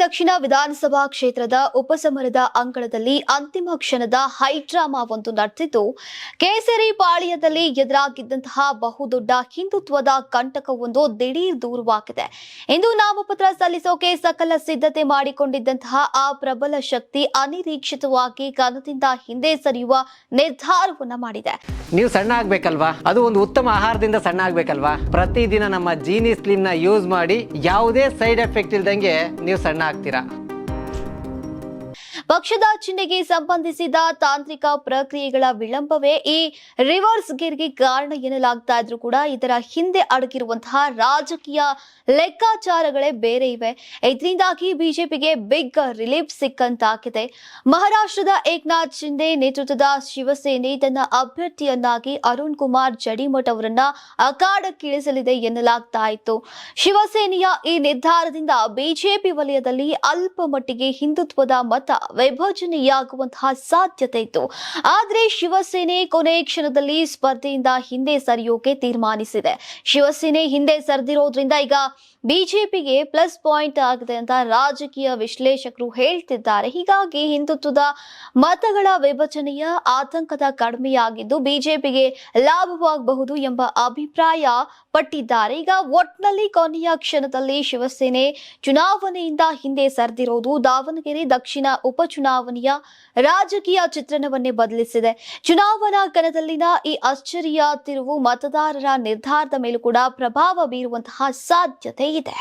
ದಕ್ಷಿಣ ವಿಧಾನಸಭಾ ಕ್ಷೇತ್ರದ ಉಪಸಮರದ ಅಂಗಳದಲ್ಲಿ ಅಂತಿಮ ಕ್ಷಣದ ಹೈಡ್ರಾಮಾ ಒಂದು ನಡೆದಿದ್ದು, ಕೇಸರಿ ಪಾಳ್ಯದಲ್ಲಿ ಎದುರಾಗಿದ್ದಂತಹ ಬಹುದೊಡ್ಡ ಹಿಂದುತ್ವದ ಕಂಟಕವೊಂದು ದಿಢೀರ್ ದೂರವಾಗಿದೆ. ಇಂದು ನಾಮಪತ್ರ ಸಲ್ಲಿಸೋಕೆ ಸಕಲ ಸಿದ್ಧತೆ ಮಾಡಿಕೊಂಡಿದ್ದಂತಹ ಆ ಪ್ರಬಲ ಶಕ್ತಿ ಅನಿರೀಕ್ಷಿತವಾಗಿ ಕಣದಿಂದ ಹಿಂದೆ ಸರಿಯುವ ನಿರ್ಧಾರವನ್ನ ಮಾಡಿದೆ. ನೀವು ಸಣ್ಣ ಆಗ್ಬೇಕಲ್ವಾ? ಅದು ಒಂದು ಉತ್ತಮ ಆಹಾರದಿಂದ ಸಣ್ಣ ಆಗ್ಬೇಕಲ್ವಾ? ಪ್ರತಿದಿನ ನಮ್ಮ ಜೀನಿ ಸ್ಲಿಮ್ ನ ಯೂಸ್ ಮಾಡಿ ಯಾವುದೇ ಸೈಡ್ ಎಫೆಕ್ಟ್ ಇಲ್ದಂಗೆ ನೀವು ಸಣ್ಣ ಆಗ್ತೀರಾ. ಪಕ್ಷದ ಚಿಹ್ನೆಗೆ ಸಂಬಂಧಿಸಿದ ತಾಂತ್ರಿಕ ಪ್ರಕ್ರಿಯೆಗಳ ವಿಳಂಬವೇ ಈ ರಿವರ್ಸ್ ಗೇರ್ಗೆ ಕಾರಣ ಎನ್ನಲಾಗ್ತಾ ಇದ್ರೂ ಕೂಡ ಇದರ ಹಿಂದೆ ಅಡಗಿರುವಂತಹ ರಾಜಕೀಯ ಲೆಕ್ಕಾಚಾರಗಳೇ ಬೇರೆ ಇವೆ. ಇದರಿಂದಾಗಿ ಬಿಜೆಪಿಗೆ ಬಿಗ್ ರಿಲೀಫ್ ಸಿಕ್ಕಂತಾಗಿದೆ. ಮಹಾರಾಷ್ಟ್ರದ ಏಕನಾಥ್ ಶಿಂದೆ ನೇತೃತ್ವದ ಶಿವಸೇನೆ ತನ್ನ ಅಭ್ಯರ್ಥಿಯನ್ನಾಗಿ ಅರುಣ್ ಕುಮಾರ್ ಜಡಿಮಠ್ ಅವರನ್ನ ಅಖಾಡಕ್ಕಿಳಿಸಲಿದೆ ಎನ್ನಲಾಗ್ತಾ ಇತ್ತು. ಶಿವಸೇನೆಯ ಈ ನಿರ್ಧಾರದಿಂದ ಬಿಜೆಪಿ ವಲಯದಲ್ಲಿ ಅಲ್ಪ ಮಟ್ಟಿಗೆ ಹಿಂದುತ್ವದ ಮತ ವಿಭಜನೆಯಾಗುವಂತಹ ಸಾಧ್ಯತೆ ಇತ್ತು. ಆದರೆ ಶಿವಸೇನೆ ಕೊನೆ ಕ್ಷಣದಲ್ಲಿ ಸ್ಪರ್ಧೆಯಿಂದ ಹಿಂದೆ ಸರಿಯೋಕೆ ತೀರ್ಮಾನಿಸಿದೆ. ಶಿವಸೇನೆ ಹಿಂದೆ ಸರಿದಿರೋದ್ರಿಂದ ಈಗ ಬಿಜೆಪಿಗೆ ಪ್ಲಸ್ ಪಾಯಿಂಟ್ ಆಗಿದೆ ಅಂತ ರಾಜಕೀಯ ವಿಶ್ಲೇಷಕರು ಹೇಳ್ತಿದ್ದಾರೆ. ಹೀಗಾಗಿ ಹಿಂದುತ್ವದ ಮತಗಳ ವಿಭಜನೆಯ ಆತಂಕದ ಕಡಿಮೆಯಾಗಿದ್ದು ಬಿಜೆಪಿಗೆ ಲಾಭವಾಗಬಹುದು ಎಂಬ ಅಭಿಪ್ರಾಯ ಪಟ್ಟಿದ್ದಾರೆ. ಈಗ ಒಟ್ನಲ್ಲಿ ಕೊನೆಯ ಕ್ಷಣದಲ್ಲಿ ಶಿವಸೇನೆ ಚುನಾವಣೆಯಿಂದ ಹಿಂದೆ ಸರಿದಿರೋದು ದಾವಣಗೆರೆ ದಕ್ಷಿಣ ಉಪಚುನಾವಣೆಯ ರಾಜಕೀಯ ಚಿತ್ರಣವನ್ನೇ ಬದಲಿಸಿದೆ. ಚುನಾವಣಾ ಕಣದಲ್ಲಿನ ಈ ಅಚ್ಚರಿಯ ತಿರುವು ಮತದಾರರ ನಿರ್ಧಾರದ ಮೇಲೂ ಕೂಡ ಪ್ರಭಾವ ಬೀರುವಂತಹ ಸಾಧ್ಯತೆ ಇದೆ.